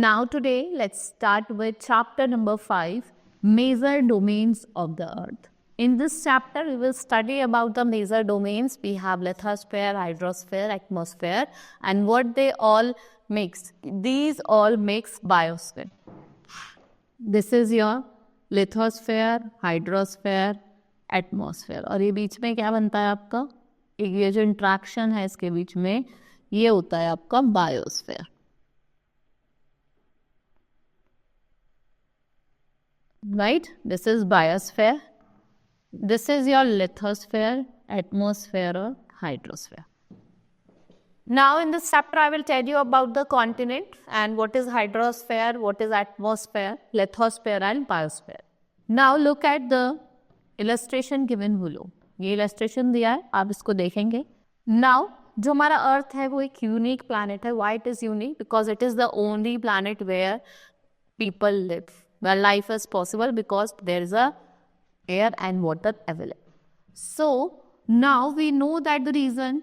Now today let's start with chapter number 5, major domains of the earth. In this chapter we will study about the major domains. We have lithosphere, hydrosphere, atmosphere, and what they all makes. These all makes biosphere. This is your lithosphere, hydrosphere, atmosphere. और ये बीच में क्या बनता है आपका, एक ये जो इंट्रैक्शन है इसके बीच में ये होता है आपका biosphere. Right, this is biosphere, this is your lithosphere, atmosphere और hydrosphere. Now in this chapter I will tell you about the continent and what is hydrosphere, what is atmosphere, lithosphere and biosphere. Now look at the illustration given below. ये illustration दिया है, आप इसको देखेंगे. Now जो हमारा अर्थ है वो एक यूनिक planet है. Why it is unique? Because it is the only planet where people live, where life is possible, because there is a air and water available. So now we know that the reason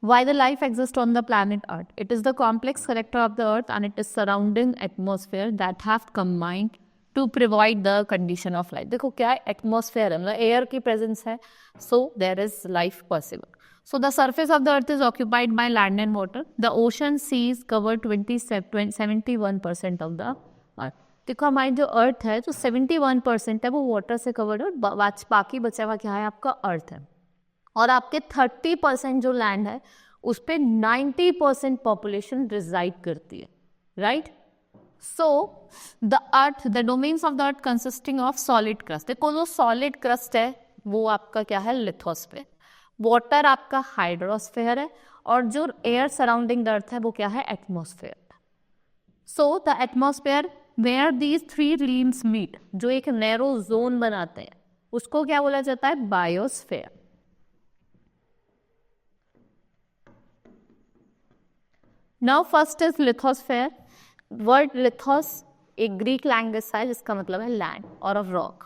why the life exists on the planet Earth. It is the complex character of the Earth and it is surrounding atmosphere that have combined to provide the condition of life. देखो क्या है, atmosphere है, मतलब air की presence है, so there is life possible. So the surface of the Earth is occupied by land and water. The ocean seas cover 71% of the Earth. देखो हमारी जो अर्थ है जो 71% है वो वाटर से कवर्ड है और बाकी बचा हुआ क्या है आपका अर्थ है. और आपके 30% जो लैंड है उस पर 90% पॉपुलेशन रिजाइड करती है. Right, so the earth, the domains of the earth consisting of solid crust. देखो जो सॉलिड क्रस्ट है वो आपका क्या है, लिथोस्फेयर. वाटर आपका हाइड्रोस्फेयर है और जो एयर सराउंडिंग द अर्थ है वो क्या है, atmosphere. So the atmosphere where these 3 realms meet, जो एक नैरो जोन बनाते हैं उसको क्या बोला जाता है, biosphere. Now first is lithosphere. Word lithos एक Greek language है जिसका मतलब है land or of rock.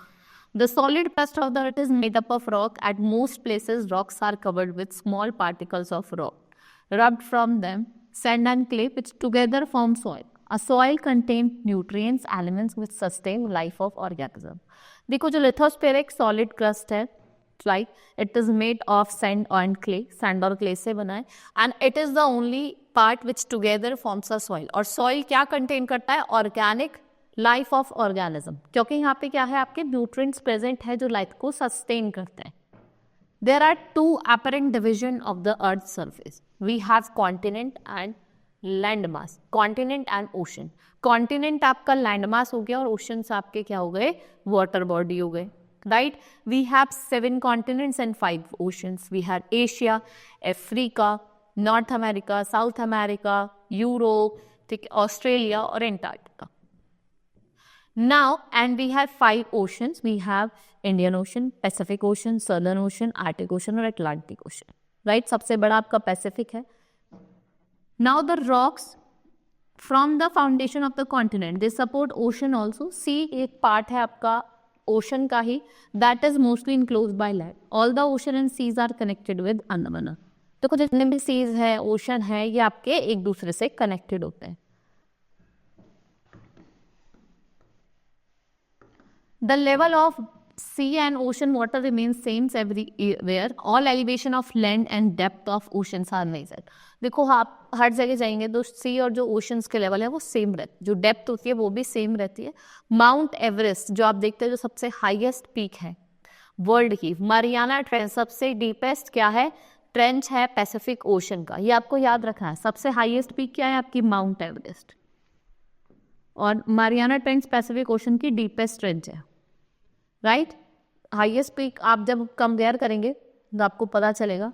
The solid crust of the earth is made up of rock. At most places, rocks are covered with small particles of rock. Rubbed from them, sand and clay, which together form soil. A soil contains nutrients, elements which sustain life of organism. देखो जो lithosphere एक solid crust है, like it is made of sand and clay, sand और clay से बना है, and it is the only part which together forms a soil. और soil क्या contain करता है, organic life of organism, क्योंकि यहाँ पे क्या है आपके nutrients present है जो life को sustain करते हैं. There are 2 apparent division of the earth's surface. We have continent and land mass. Continent and ocean. Continent आपका land mass हो गया और oceans आपके क्या हो गए, water body हो गए. Right, we have 7 continents and 5 oceans. We have Asia, Africa, North America, South America, Europe, Australia और Antarctica. Now, and we have 5 oceans. We have Indian Ocean, Pacific Ocean, Southern Ocean, Arctic Ocean और Atlantic Ocean. Right, सबसे बड़ा आपका Pacific है. Now the rocks from the foundation of the continent, they support ocean also. Sea एक part है आपका ocean का ही, that is mostly enclose by land. All the ocean and seas are connected with Andaman. देखो जितने भी seize है, ocean है, ये आपके एक दूसरे से कनेक्टेड होते हैं. The level of sea and ocean water remains same everywhere. All elevation of land and depth of oceans are measured. देखो आप हर जगह जाएंगे तो सी और जो ओशंस के लेवल है वो सेम रहती है, जो डेप्थ होती है वो भी सेम रहती है. माउंट एवरेस्ट जो आप देखते हैं जो सबसे हाईएस्ट पीक है वर्ल्ड की, मारियाना ट्रेंच सबसे डीपेस्ट क्या है, ट्रेंच है पैसिफिक ओशन का. ये आपको याद रखना है. सबसे हाईएस्ट पीक क्या है आपकी, माउंट एवरेस्ट, और मारियाना ट्रेंच पैसिफिक ओशन की डीपेस्ट ट्रेंच है. राइट, हाईएस्ट पीक आप जब कंपेयर करेंगे तो आपको पता चलेगा.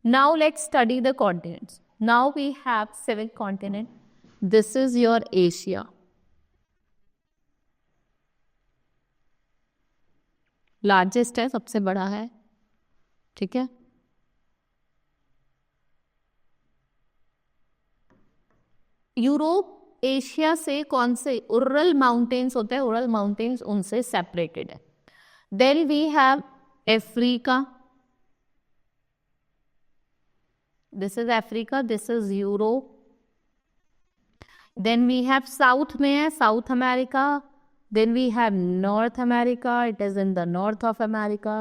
Now let's study the continents. Now we have 7 continent. This is your Asia, largest है, सबसे बड़ा है. ठीक है, यूरोप एशिया से कौन से उरल माउंटेन्स होते हैं, उरल माउंटेन्स उनसे सेपरेटेड है. Then we have Africa, this is Africa, this is Europe. Then we have south में है South America. Then we have North America, it is in the north of America,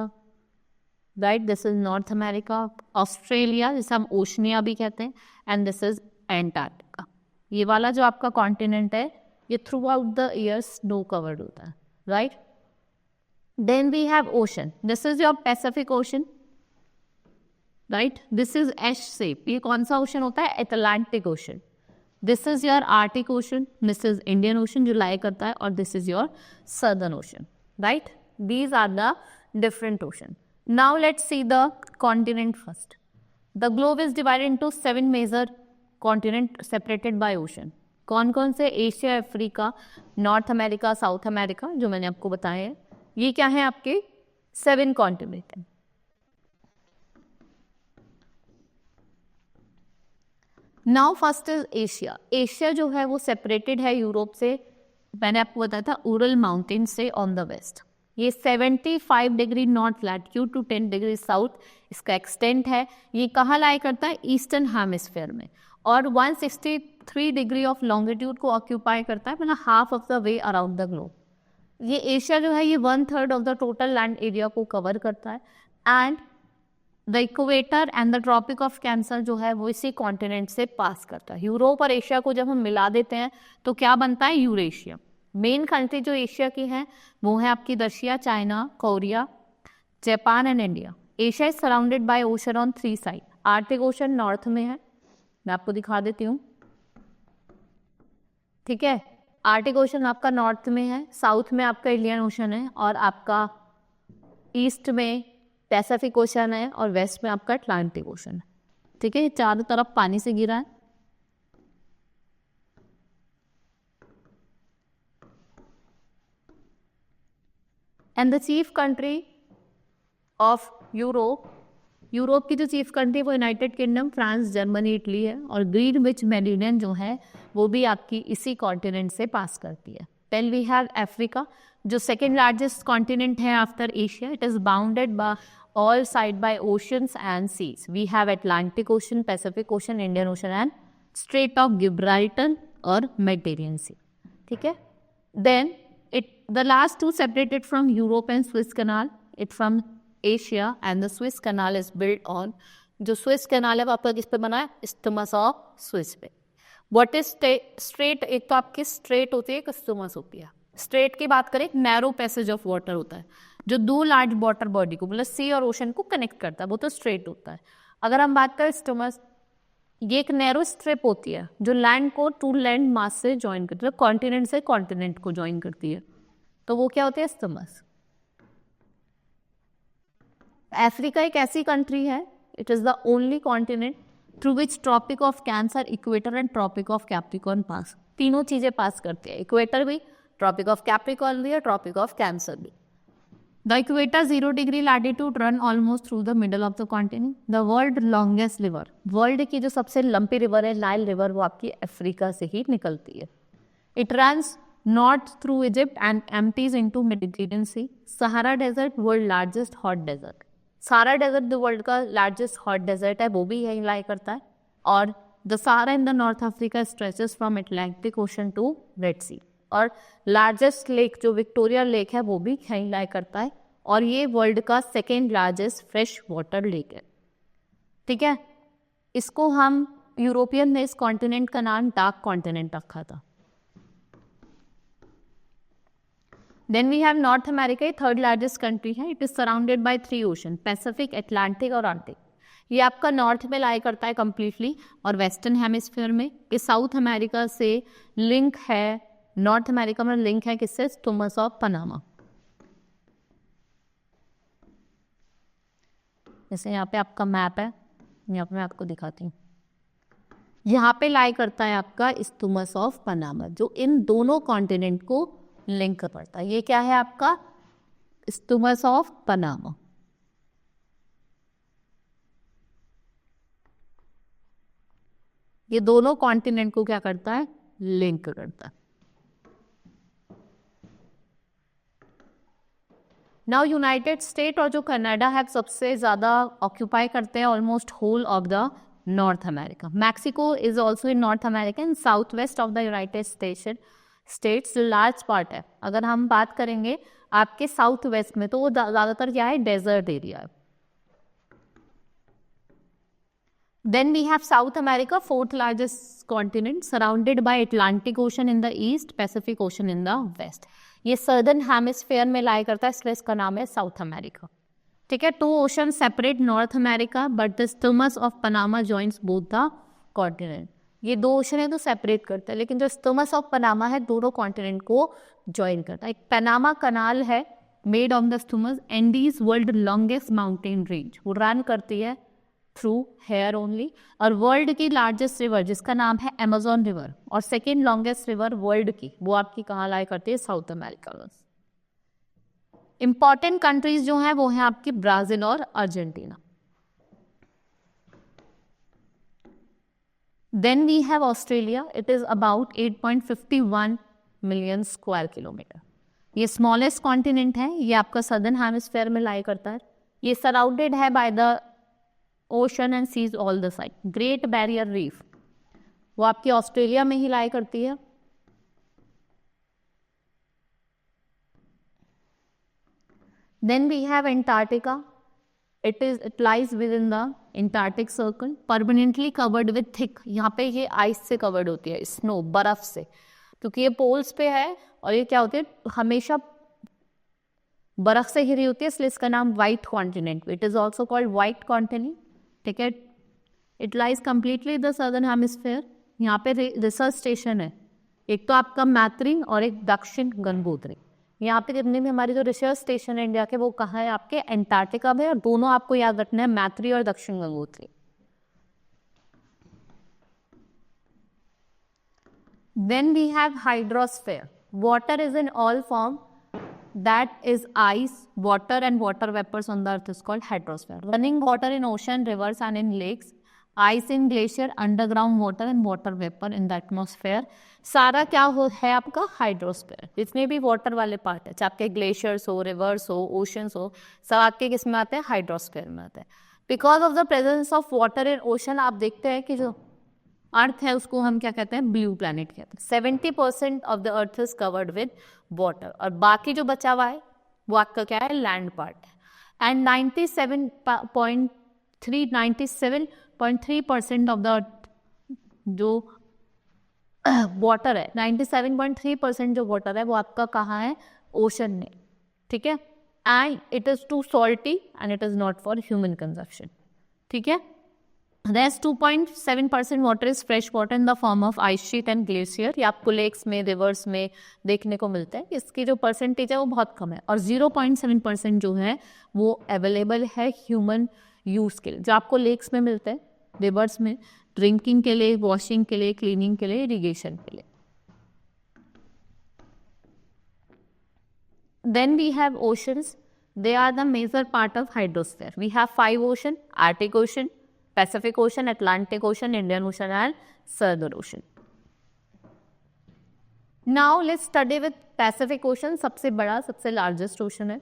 right. This is North America. Australia जिसे हम Oceania भी कहते हैं, and this is Antarctica. ये वाला जो आपका कॉन्टिनेंट है ये throughout the year snow covered होता है, right. Then we have ocean, this is your Pacific ocean, right. This is S shape. ये कौन सा ओशन होता है? Atlantic ocean. This is your Arctic ocean, this is Indian ocean जो lie करता है, और this is your Southern ocean, right. These are the different ocean. Now let's see the continent first. The globe is divided into 7 major continent separated by ocean. कौन कौन से? Asia, Africa, North America, South America, जो मैंने आपको बताया है. ये क्या है? आपके 7 कॉन्टिनेंट हैं. Now first is Asia. Asia जो है वो सेपरेटेड है यूरोप से, मैंने आपको बताया था, उरल माउंटेन से ऑन द वेस्ट. ये 75 degree north latitude to 10 degree south इसका एक्सटेंट है. ये कहाँ लाई करता है? ईस्टर्न हेमिस्फीयर में. और 163 डिग्री ऑफ लॉन्गिट्यूड को ऑक्यूपाई करता है, मतलब half of the way around the globe. ये एशिया जो है ये 1/3 of the total land area को कवर करता है. And the equator and the Tropic of Cancer जो है वो इसी कॉन्टिनेंट से पास करता है. यूरोप और एशिया को जब हम मिला देते हैं तो क्या बनता है? यूरेशिया. मेन कंट्री जो एशिया की है वो है आपकी Russia, China, Korea, Japan and India. Asia is surrounded bye ocean on 3 side. Arctic ocean north में है, मैं आपको दिखा देती हूँ, ठीक है. आर्टिक ओशन आपका नॉर्थ में है, साउथ में आपका इंडियन ओशन है, और आपका ईस्ट में पैसिफिक ओशन है, और वेस्ट में आपका अटलांटिक ओशन है, ठीक है. चारों तरफ पानी से घिरा है. And the chief country of Europe, Europe की जो चीफ कंट्री वो United kingdom, France, Germany, Italy है. और ग्रीनविच मेरिडियन जो है वो भी आपकी इसी कॉन्टिनेंट से पास करती है. देन वी हैव अफ्रीका जो सेकेंड लार्जेस्ट कॉन्टिनेंट है after Asia. It is bounded by all side by oceans and seas. We have Atlantic Ocean, Pacific Ocean, Indian Ocean and Strait of Gibraltar or Mediterranean Sea. ठीक है. Then the last two separated from Europe and Suez Canal. It from Asia and the Suez Canal is built on. जो Suez Canal है वो आपका किस पे बना है? Isthmus of Suez पे. What is strait? एक तो आपकी स्ट्रेट होती है, एक isthmus होती है. स्ट्रेट की बात करें, नैरो पैसेज ऑफ वाटर होता है जो 2 लार्ज वाटर बॉडी को, मतलब सी और ओशन को कनेक्ट करता है, वो तो स्ट्रेट होता है. अगर हम बात करें स्टमस, ये एक नैरो स्ट्रिप होती है जो लैंड को टू लैंड मास से ज्वाइन करती है, कॉन्टिनेंट से कॉन्टिनेंट को ज्वाइन करती है, तो वो क्या होती है? स्टमस. अफ्रीका एक ऐसी कंट्री है, it is the only continent through which Tropic of Cancer, equator and Tropic of Capricorn pass. तीनों चीजें पास करती है, इक्वेटर भी, ट्रॉपिक ऑफ कैप्रिकॉर्न भी और ट्रॉपिक ऑफ कैंसर भी. The equator 0 degree latitude run almost through the middle of the continent. The world longest river, world की जो सबसे लंबी रिवर है नाइल रिवर, वो आपकी अफ्रीका से ही निकलती है. It runs north through Egypt and empties into Mediterranean Sea. Sahara Desert world largest hot desert. Sahara Desert जो वर्ल्ड का लार्जेस्ट हॉट डेजर्ट है वो भी यही लाई करता है. और the Sahara in the North Africa stretches from Atlantic Ocean to Red Sea. और लार्जेस्ट लेक जो विक्टोरिया लेक है वो भी यहीं लाई करता है, और ये वर्ल्ड का second largest fresh water lake है, ठीक है. इसको हम यूरोपियन ने इस कॉन्टिनेंट का नाम डार्क कॉन्टिनेंट रखा था. Then we have North America, ये थर्ड लार्जेस्ट कंट्री है. It is surrounded by 3 ocean, Pacific, Atlantic और आर्टिक. ये आपका नॉर्थ में लाई करता है कंप्लीटली, और वेस्टर्न हेमिस्फीयर में. ये साउथ अमेरिका से लिंक है, नॉर्थ अमेरिका में लिंक है किससे? स्टमस ऑफ पनामा. जैसे यहाँ पे आपका मैप है, यहाँ पे मैं आपको दिखाती हूँ. यहाँ पे लाई करता है आपका स्टमस ऑफ पनामा जो इन दोनों कॉन्टिनेंट को लिंक करता है. ये क्या है आपका? स्टमस ऑफ पनामा. ये दोनों कॉन्टिनेंट को क्या करता है? लिंक करता है. नाउ यूनाइटेड स्टेट और जो कनाडा है सबसे ज़्यादा ऑक्यूपाई करते हैं almost whole of the North America. Mexico is also in North America and south west of the United States large part है. अगर हम बात करेंगे आपके साउथ वेस्ट में तो वो ज़्यादातर क्या है, डेजर्ट एरिया है. Then we have South America, fourth largest continent, surrounded by Atlantic Ocean in the east, Pacific Ocean in the west. ये सर्दर्न हेमिस्फेयर में लाई करता है, इसलिए इसका नाम है साउथ अमेरिका. ठीक है. 2 ocean separate North America but the isthmus of Panama joints both the continent. ये 2 ओशन है तो सेपरेट करता है, लेकिन जो स्टर्मस ऑफ पनामा है दोनों कॉन्टिनेंट को ज्वाइन करता है. एक पनामा कनाल है made on the isthmus, Andes world longest mountain range, वो रन करती है थ्रू हेयर ओनली. और वर्ल्ड की लार्जेस्ट रिवर जिसका नाम है अमेजोन रिवर और सेकेंड लॉन्गेस्ट रिवर वर्ल्ड की, वो आपकी कहाँ लाई करती है, साउथ अमेरिका में. इंपॉर्टेंट कंट्रीज जो हैं वो हैं आपकी ब्राजील और Argentina. Then we have Australia. It is about 8.51 million square kilometer. ये स्मॉलेस्ट कॉन्टिनेंट है, ये आपका सदर्न हेमिस्फेयर में लाई करता है. ये सराउंडेड है by the ocean and seas all the side. Great Barrier Reef वो आपकी ऑस्ट्रेलिया में ही लाई करती है. Then we have Antarctica. It lies within the Antarctic circle, permanently covered with thick. यहाँ पे ये आइस से कवर्ड होती है, स्नो, बर्फ से, क्योंकि ये पोल्स पे है और ये क्या होती है, हमेशा बर्फ से घिरी होती है, इसलिए इसका नाम white continent. It is also called white continent. ठीक है. It lies completely the southern hemisphere. यहाँ पे रिसर्च स्टेशन है, एक तो आपका मैत्री और एक दक्षिण गंगोत्री. यहाँ पे जितने भी हमारी जो रिसर्च स्टेशन है इंडिया के, वो कहाँ है, आपके एंटार्क्टिका में, और दोनों आपको याद रखना है, मैत्री और दक्षिण Gangotri. Then we have hydrosphere. Water is in all form. That is ice, water and water vapors on the earth is called hydrosphere. Running water in ocean, rivers and in lakes. Ice in glacier, underground water and water vapor in the atmosphere. सारा क्या है आपका hydrosphere. इसमें भी water वाले part है, चाहे आपके ग्लेशियर्स हो, रिवर्स हो, ओशंस हो, सब आपके किस में आते हैं, हाइड्रोस्फीयर में आते हैं. Because of the presence of water in ocean आप देखते हैं कि जो अर्थ है उसको हम क्या कहते हैं, ब्लू प्लैनेट कहते हैं. 70% of the earth is covered with water, और बाकी जो बचा हुआ है वो आपका क्या है, लैंड पार्ट है. एंड 97.3% ऑफ द अर्थ जो वाटर है, 97.3% जो वाटर है वो आपका कहाँ है, ओशन में. ठीक है. And it is too salty and it is not for human consumption. ठीक है. There's 2.7% water is fresh water in the form of ice sheet and glacier. ये आपको लेक्स में, रिवर्स में देखने को मिलता है. इसकी जो परसेंटेज है वो बहुत कम है, और 0.7% जो है वो अवेलेबल है ह्यूमन यूज़ के लिए, जो आपको लेक्स में मिलते हैं, रिवर्स में, ड्रिंकिंग के लिए, वॉशिंग के लिए, क्लीनिंग के लिए, इरीगेशन के लिए. Then we have oceans. They are the major part of hydrosphere. We have 5 ocean: Arctic Ocean, Pacific Ocean, Atlantic Ocean, Indian Ocean and Southern Ocean. Now let's study with Pacific Ocean. सबसे बड़ा, सबसे largest ocean है.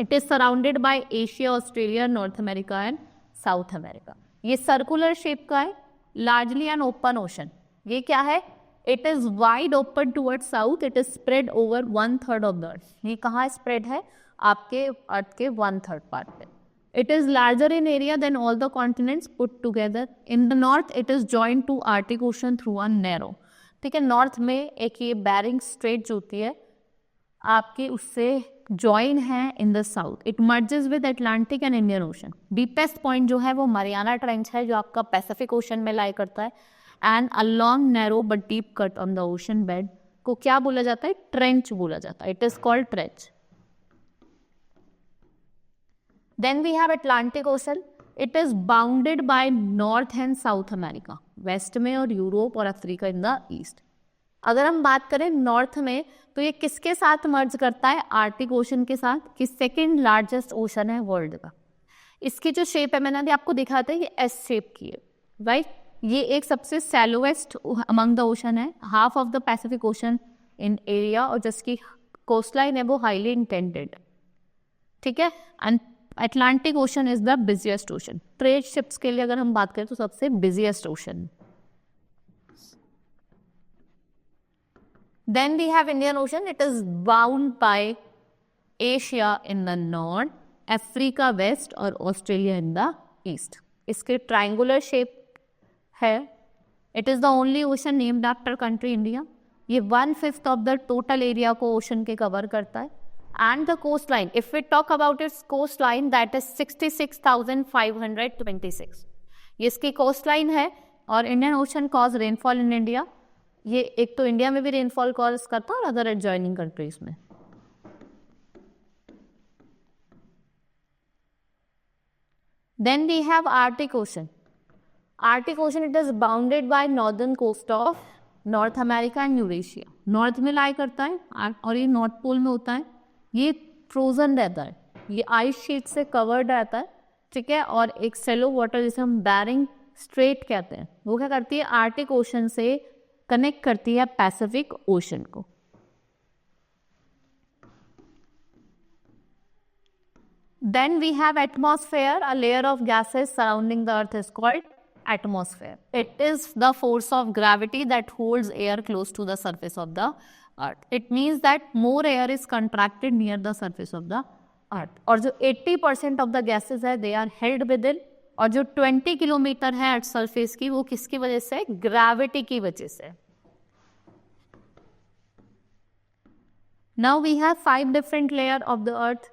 It is surrounded by Asia, Australia, North America and South America. ये circular shape का है, largely an open ocean. ये क्या है? It is wide open towards south. It is spread over 1/3 of the earth. ये कहाँ spread है? आपके अर्थ के 1/3 part पे. It is larger in area than all the continents put together. In the north, it is joined to Arctic Ocean through a narrow. ठीक है. North में एक ये बैरिंग स्ट्रेट जो होती है आपकी, उससे ज्वाइन है in the south. It merges with Atlantic and Indian ocean. Deepest point जो है वो मरियाना ट्रेंच है, जो आपका पैसिफिक ओशन में लाई करता है. And a long narrow but deep cut on the ocean bed को क्या बोला जाता है, ट्रेंच बोला जाता है. It is called trench. Then we have Atlantic Ocean. It is bounded by North and South America. West में और यूरोप और अफ्रीका इन द ईस्ट. अगर हम बात करें नॉर्थ में तो ये किसके साथ मर्ज करता है, आर्टिक ओशन के साथ, कि सेकेंड लार्जेस्ट ओशन है वर्ल्ड का. इसकी जो शेप है मैंने अभी आपको दिखाया था, ये एस शेप की है, राइट. ये एक सबसे सैलोवेस्ट अमंग द ओशन है. Half of the Pacific ocean in area, और जिसकी कोस्टलाइन है वो हाईली इंटेंडेड. ठीक है. And Atlantic ocean is the busiest ocean. Trade ships के लिए अगर हम बात करें तो सबसे busiest ocean. Then we have Indian ocean, it is bound by Asia in the north, Africa west और ऑस्ट्रेलिया इन द ईस्ट। इसके ट्रायंगुलर शेप है। It is the only ocean named after country India. ये 1/5 of the total area को ocean के cover करता है। And the coastline, if we talk about its coastline, that is 66,526। ये इसकी coastline है। और Indian ocean cause rainfall in India. ये एक तो इंडिया में भी रेनफॉल कॉज करता है और अदर एडजॉइनिंग कंट्रीज में। Then we have Arctic Ocean. Arctic Ocean, it is bounded by northern coast of North America and Eurasia. North में लाई करता है और ये नॉर्थ पोल में होता है। ये फ्रोजन रहता है, ये आइस शीट से कवर्ड रहता है, ठीक है। और एक सेलो वाटर जिसे हम बैरिंग स्ट्रेट कहते हैं, वो क्या करती है, आर्टिक ओशन से कनेक्ट करती है पैसिफिक ओशन को। Then we have atmosphere, a layer of gases surrounding the earth is called atmosphere. It is the force of gravity that holds air close to the surface of the earth. It means that more air is contracted near the surface of the earth. और जो 80% of the gases है, they are held within. और जो 20 kilometre है earth surface की, वो किसकी वजह से? ग्रेविटी की वजह से। Now we have 5 different layers of the earth.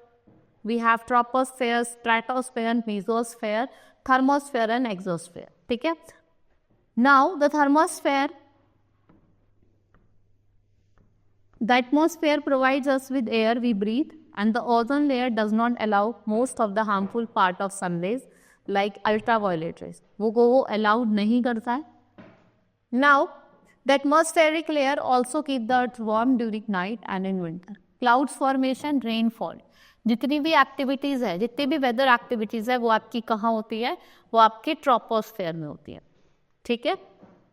We have troposphere, stratosphere, mesosphere, thermosphere and exosphere. ठीक है। Now the thermosphere, the atmosphere provides us with air we breathe, and the ozone layer does not allow most of the harmful part of sun rays like ultraviolet rays. वो allow नहीं करता है। Now the atmospheric layer also keep the earth warm during night and in winter. Clouds formation, rainfall, जितनी भी activities है, जितनी भी weather activities है, वो आपकी कहाँ होती है? वो आपके ट्रोपोस्फेयर में होती है, ठीक है।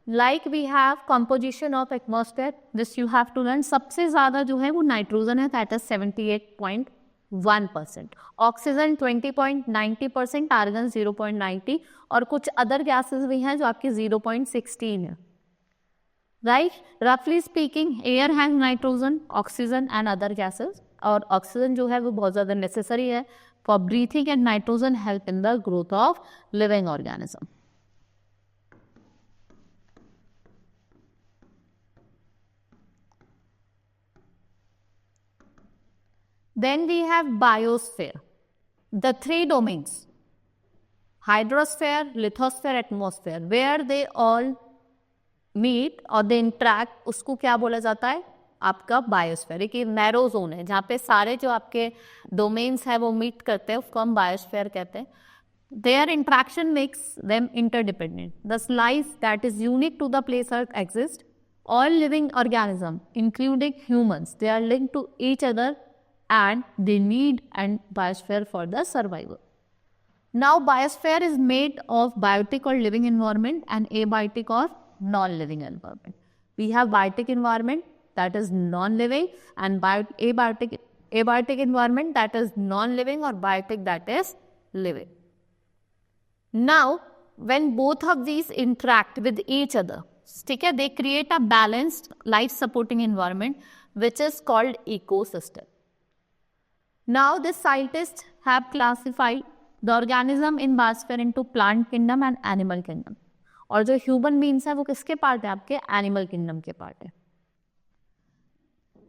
Like we have composition of atmosphere, this you have to learn. सबसे ज्यादा जो है वो नाइट्रोजन है, दैट इज 78.1%, ऑक्सीजन 20.90%, आर्गन 0.90, और कुछ अदर गैसेस भी हैं जो आपकी 0.16 है, राइट। रफली speaking, air has nitrogen, oxygen and other gases, और ऑक्सीजन जो है वो बहुत ज़्यादा नेसेसरी है for breathing, and nitrogen help in the growth of living organism. Then we have biosphere, the 3 domains, hydrosphere, lithosphere, atmosphere, where they all meet or they interact, उसको क्या बोला जाता है? आपका बायोस्फीयर। एक नैरो जोन है जहाँ पे सारे जो आपके डोमेन्स है वो मीट करते हैं, उसको हम बायोस्फीयर कहते हैं। Their interaction makes them interdependent. The slice that is unique to the place earth exist. All living organism including humans, they are linked to each other and they need and biosphere for the survival. Now biosphere is made of biotic or living environment and abiotic or non-living environment. We have biotic environment that is non-living and abiotic environment that is non-living, or biotic that is living. Now when both of these interact with each other, ठीक है, they create a balanced life supporting environment which is called ecosystem. Now the scientists have classified the organism in biosphere into plant kingdom and animal kingdom. और जो human beings है वो किसके part है? आपके animal kingdom के part है।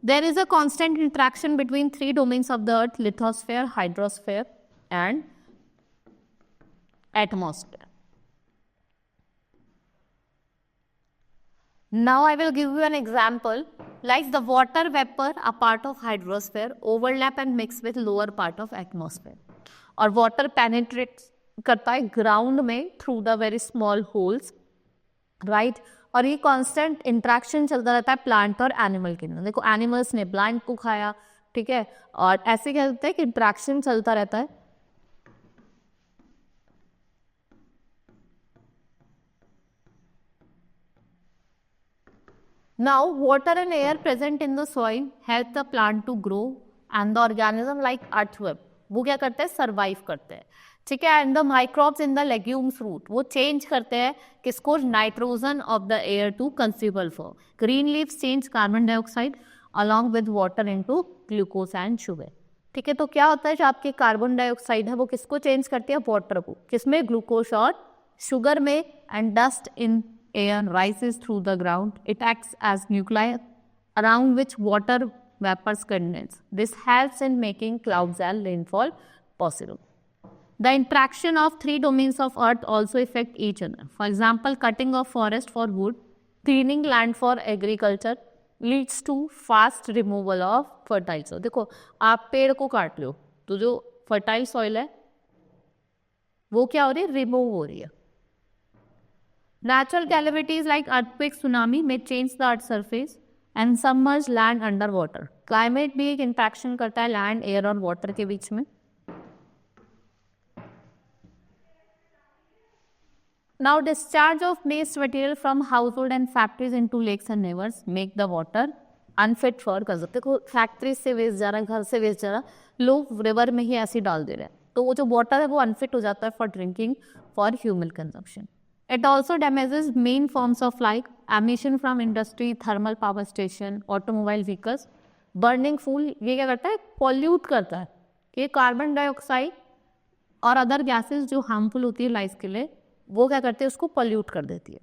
There is a constant interaction between 3 domains of the earth: lithosphere, hydrosphere and atmosphere. Now I will give you an example. Like the water vapor, a part of hydrosphere, overlap and mix with lower part of atmosphere. और water penetrates करता है ground में through the very small holes, right. और ये constant interaction चलता रहता है plant और एनिमल के अंदर। देखो एनिमल्स ने प्लांट को खाया, ठीक है, और ऐसे क्या होता है कि इंट्रैक्शन चलता रहता है। Now, water and air present in the soil help the plant to grow, and the organism like earthworm वो क्या करते हैं, सर्वाइव करते हैं, ठीक है। And the microbes in the legumes root, वो चेंज करते हैं किसको, nitrogen of the air to consumable form. Green leaves change carbon dioxide along with water into glucose and sugar, ठीक है। तो क्या होता है, जो आपके कार्बन डाइऑक्साइड है वो किसको चेंज करती है, वाटर को, किसमें, ग्लूकोज और शुगर में। And dust in air rises through the ground, it acts as nuclear around which water vapors condense. This helps in making clouds and rainfall possible. The interaction of three domains of earth also affect each other. For example, cutting of forest for wood, cleaning land for agriculture leads to fast removal of fertile soil. देखो, आप पेड़ को काट लो तो जो fertile soil है वो क्या हो रही है, रिमूव हो रही है। Natural calamities like earthquake, tsunami may change the earth's surface and submerge land under water. Climate भी एक इंट्रैक्शन करता है लैंड, एयर और वाटर के बीच में। Now discharge of waste material from household and factories into lakes and rivers make the water unfit for consumption. देखो, factory से waste जा रहा है, घर से वेस्ट जा रहा है, लोग रिवर में ही ऐसे डाल दे रहे हैं, तो वो जो वाटर है वो अनफिट हो जाता है for drinking, for human consumption. It also damages main forms of life, emission from industry, thermal power station, automobile vehicles, burning fuel। ये क्या करता है, पॉल्यूट करता है। ये कार्बन डाइऑक्साइड और अदर गैसेस जो हार्मफुल होती है लाइफ के लिए, वो क्या करते हैं, उसको पॉल्यूट कर देती है।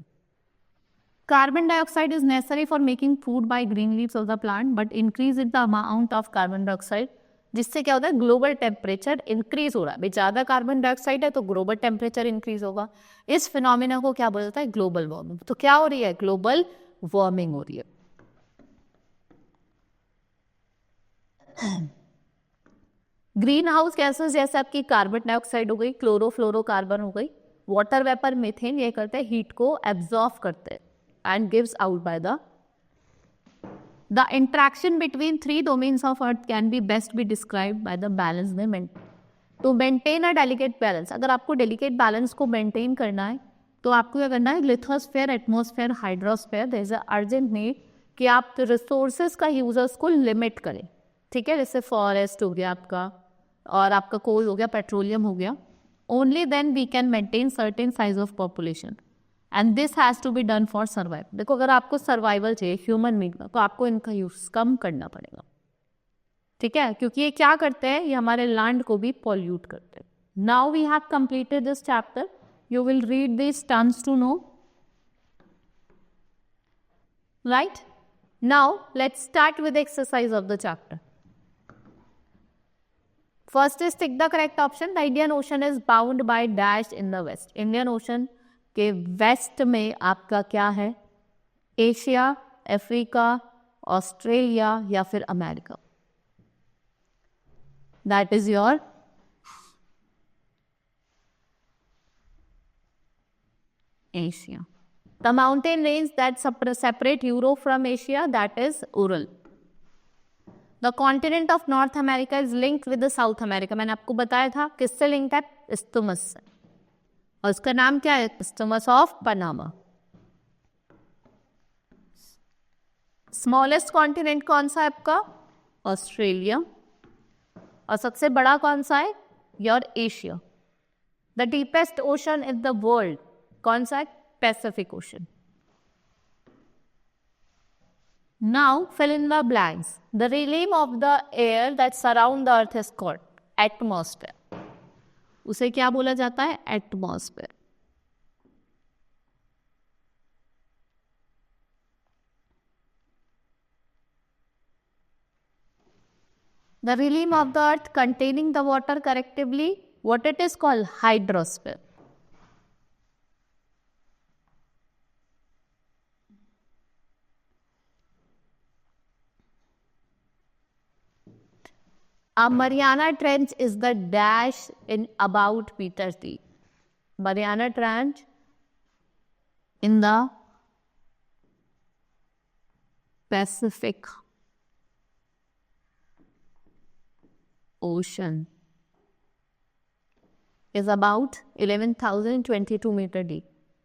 Carbon dioxide is necessary for making food by green leaves of the plant, but increase in the amount of carbon dioxide, जिससे क्या होता है, ग्लोबल टेम्परेचर इंक्रीज हो रहा है। भाई ज़्यादा कार्बन डाइऑक्साइड है तो ग्लोबल टेम्परेचर इंक्रीज होगा। इस फिनोमिना को क्या बोला जाता है, ग्लोबल वार्मिंग। तो क्या हो रही है, ग्लोबल वार्मिंग हो रही है। ग्रीन हाउस गैसेस जैसे आपकी कार्बन डाइऑक्साइड हो गई, क्लोरोफ्लोरोकार्बन हो गई, वाटर वेपर मीथेन, ये करते हैं हिट को एब्जॉर्ब करते हैं and gives out by the The interaction between three domains of earth can be best be described by the balance they maintain. To maintain a delicate balance, अगर आपको delicate balance को maintain करना है तो आपको क्या करना है, lithosphere, atmosphere, hydrosphere, there is urgent need कि आप रिसोर्सेज का यूजर्स को लिमिट करें, ठीक है। जैसे फॉरेस्ट हो गया आपका, और आपका कोल हो गया, पेट्रोलियम हो गया। Only then we can maintain certain size of population and this has to be done for survive. देखो, अगर आपको सर्वाइवल चाहिए ह्यूमन बीइंग का, तो आपको इनका यूज कम करना पड़ेगा, ठीक है, क्योंकि ये क्या करते हैं, ये हमारे लैंड को भी पॉल्यूट करते हैं। Now we have completed this chapter, you will read this terms to know, right. Now let's start with exercise of the chapter. First is tick the correct option. The Indian ocean is bound by dash in the west. Indian ocean के west में आपका क्या है, Asia, Africa, Australia या फिर America. That is your Asia. The mountain range that separate Europe from Asia, that is Ural. The continent of north America is linked with the south America. मैंने आपको बताया था किससे लिंक्ड है, isthmus से, और उसका नाम क्या है, isthmus of Panama. Smallest continent कौन सा है आपका, ऑस्ट्रेलिया, और सबसे बड़ा कौन सा है, your Asia. The deepest ocean in the world कौन सा है, Pacific ocean. Now fill in the blanks. The realm of the air that surround the earth is called atmosphere. उसे क्या बोला जाता है, atmosphere. The realm of the earth containing the water collectively, what it is called, hydrosphere. A Mariana Trench is the dash in about meters deep. Mariana Trench in the Pacific Ocean is about 11,022 meters deep.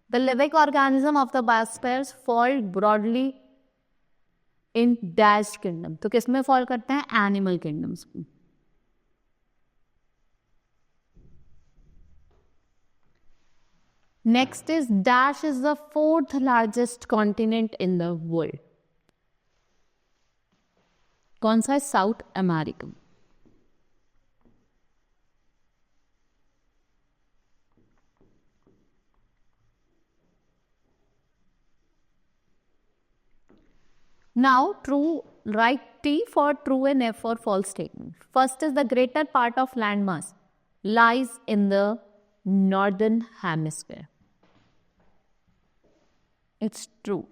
The living organism of the biosphere fall broadly in dash kingdom. तो किस में fall करते हैं, animal kingdoms में। Next is dash is the fourth largest continent in the world. कौन सा है? South America. Now, true, write T for true and F for false statement. First is the greater part of landmass lies in the northern hemisphere. It's true.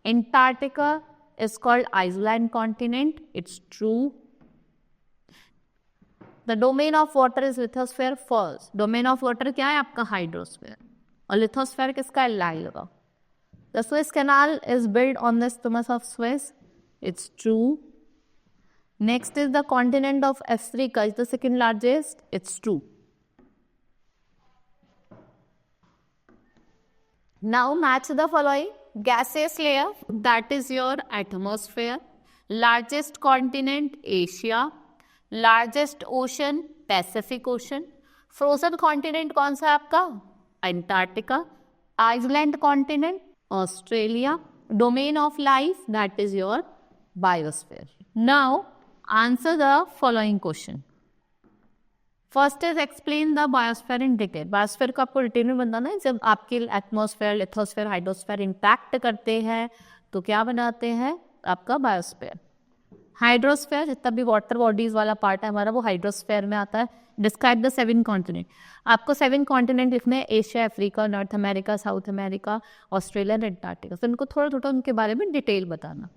Antarctica is called island continent. It's true. The domain of water is lithosphere. False. Domain of water क्या है आपका? Hydrosphere. और lithosphere किसका है? लाइल. The Suez Canal is built on the Isthmus of Suez. It's true. Next is the continent of Africa is the second largest. It's true. Now match the following. Gaseous layer, that is your atmosphere. Largest continent, Asia. Largest ocean, Pacific Ocean. Frozen continent कौन सा है आपका? Antarctica. Island continent, Australia. Domain of life, that is your biosphere. Now answer the following question. First is explain the biosphere in detail. Biosphere को आपको detail में बताना है. जब आपके एटमॉस्फेयर, लिथोस्फीयर, हाइड्रोस्फीयर इंटैक्ट करते हैं तो क्या बनाते हैं? आपका बायोस्फीयर. हाइड्रोस्फीयर जितना भी वाटर बॉडीज वाला पार्ट है हमारा वो हाइड्रोस्फीयर में आता है. Describe the 7 continent. आपको 7 कॉन्टिनेंट लिखने हैं. Asia, Africa, North America, South America, Australia and Antarctica. तो इनको थोड़ा थोड़ा उनके बारे में डिटेल बताना.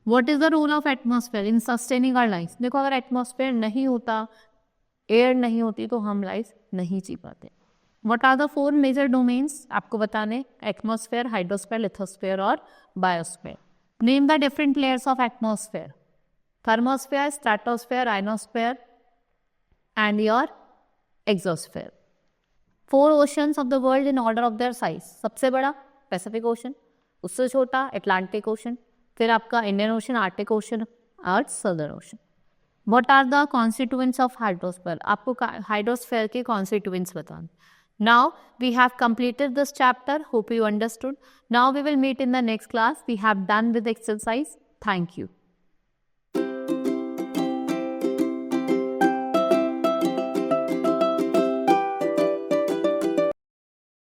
What is the role of atmosphere in sustaining our life. देखो अगर एटमॉस्फेयर नहीं होता, एयर नहीं होती तो हम लाइफ नहीं जी पाते. What are the 4 major domains आपको बताने? एटमॉस्फेयर, हाइड्रोस्फीयर, लिथोस्फीयर और biosphere. Name the different layers of atmosphere. Thermosphere, stratosphere, ionosphere and your exosphere. 4 oceans of the world in order of their size. सबसे बड़ा Pacific ocean, उससे छोटा Atlantic ocean, फिर आपका Indian ocean, Arctic ocean और southern ocean. What are the constituents of hydrosphere? आपको hydrosphere के constituents बताना. Now we have completed this chapter. Hope you understood. Now we will meet in the next class. We have done with exercise. Thank you.